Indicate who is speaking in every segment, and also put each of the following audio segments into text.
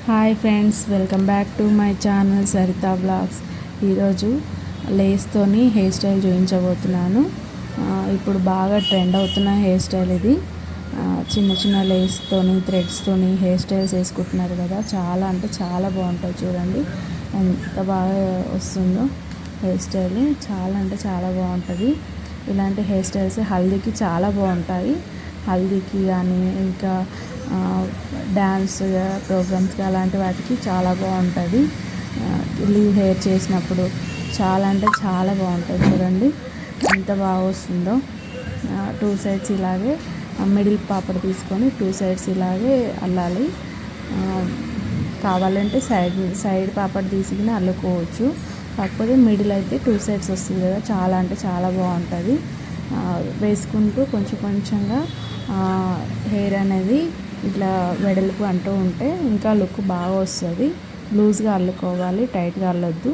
Speaker 1: Hi friends, welcome back to my channel Saritha blogs. ఈరోజు లేస్తోని hair style చూపించబోతున్నాను. ఇప్పుడు బాగా ట్రెండ్ అవుతున్న హెయిర్ స్టైల్ ఇది. చిన్న చిన్న లేస్తోని థ్రెడ్స్తోని హెయిర్ స్టైల్స్ వేసుకుంటున్నారు కదా, చాలా అంటే చాలా బాగుంటుంది. చూడండి ఎంత బాగా వస్తుందో హెయిర్ స్టైల్, చాలా అంటే చాలా బాగుంటుంది. ఇలాంటి హెయిర్ స్టైల్స్ హల్దీకి చాలా బాగుంటాయి. హల్దీకి కానీ ఇంకా డ్యాన్స్ ప్రోగ్రామ్స్కి అలాంటి వాటికి చాలా బాగుంటుంది. లీవ్ హెయిర్ చేసినప్పుడు చాలా అంటే చాలా బాగుంటుంది. చూడండి ఎంత బాగా వస్తుందో. టూ సైడ్స్ ఇలాగే మిడిల్ పాపడ్ తీసుకొని టూ సైడ్స్ ఇలాగే అల్లాలి. కావాలంటే సైడ్ పాపడ్ తీసుకుని అల్లుకోవచ్చు. కాకపోతే మిడిల్ అయితే టూ సైడ్స్ వస్తుంది కదా, చాలా అంటే చాలా బాగుంటుంది. వేసుకుంటూ కొంచెం కొంచెంగా హెయిర్ అనేది ఇట్లా వెడల్పు అంటూ ఉంటే ఇంకా లుక్ బాగా వస్తుంది. లూజ్గా అల్లుకోవాలి, టైట్గా అల్లొద్దు.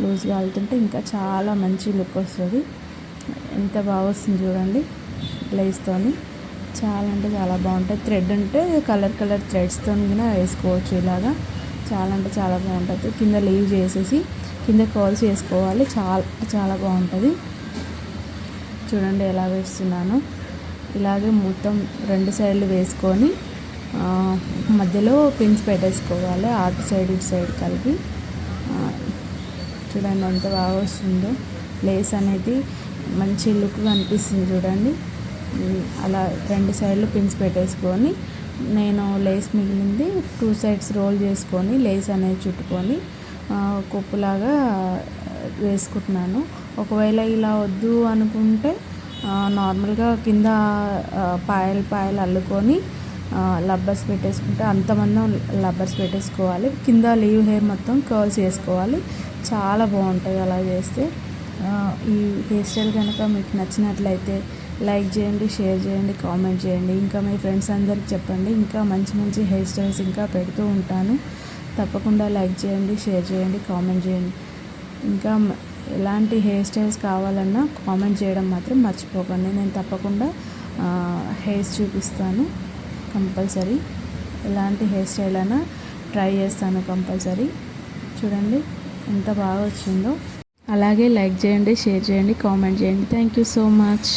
Speaker 1: లూజ్గా అల్లుతుంటే ఇంకా చాలా మంచి లుక్ వస్తుంది. ఎంత బాగా వస్తుంది చూడండి లేస్తోని. చాలా అంటే చాలా బాగుంటుంది. థ్రెడ్ అంటే కలర్ థ్రెడ్స్తో కూడా వేసుకోవచ్చు. ఇలాగా చాలా అంటే చాలా బాగుంటుంది. కింద లీవ్ చేసేసి కింద కర్ల్స్ వేసుకోవాలి. చాలా చాలా బాగుంటుంది. చూడండి ఎలా వేస్తున్నాను. ఇలాగే మొత్తం రెండు సైడ్లు వేసుకొని మధ్యలో పిన్స్ పెట్టేసుకోవాలి. అటు సైడ్ ఇటు సైడ్ కలిపి. చూడండి ఎంత బాగా వస్తుందో. లేస్ అనేది మంచి లుక్ కనిపిస్తుంది చూడండి. అలా రెండు సైడ్లు పిన్స్ పెట్టేసుకొని నేను లేస్ మిగిలింది టూ సైడ్స్ రోల్ చేసుకొని లేస్ అనేది చుట్టుకొని కొప్పులాగా వేసుకుంటున్నాను. ఒకవేళ ఇలా వద్దు అనుకుంటే నార్మల్గా కింద పాయలు అల్లుకొని లబ్బర్స్ పెట్టేసుకుంటే అంతమంది లబ్బర్స్ పెట్టేసుకోవాలి. కింద లీవ్ హెయిర్ మొత్తం కర్ల్స్ చేసుకోవాలి. చాలా బాగుంటుంది అలా చేస్తే. ఈ హెయిర్ స్టైల్ కనుక మీకు నచ్చినట్లయితే లైక్ చేయండి, షేర్ చేయండి, కామెంట్ చేయండి. ఇంకా మీ ఫ్రెండ్స్ అందరికి చెప్పండి. ఇంకా మంచి మంచి హెయిర్ స్టైల్స్ ఇంకా పెడుతూ ఉంటాను. తప్పకుండా లైక్ చేయండి, షేర్ చేయండి, కామెంట్ చేయండి. ఇంకా ఎలాంటి హెయిర్ స్టైల్స్ కావాలన్నా కామెంట్ చేయడం మాత్రం మర్చిపోకండి. నేను తప్పకుండా హెయిర్స్ చూపిస్తాను కంపల్సరీ. ఎలాంటి హెయిర్ స్టైల్ అయినా ట్రై చేస్తాను కంపల్సరీ. చూడండి ఎంత బాగా వచ్చిందో. అలాగే లైక్ చేయండి, షేర్ చేయండి, కామెంట్ చేయండి. Thank you so much.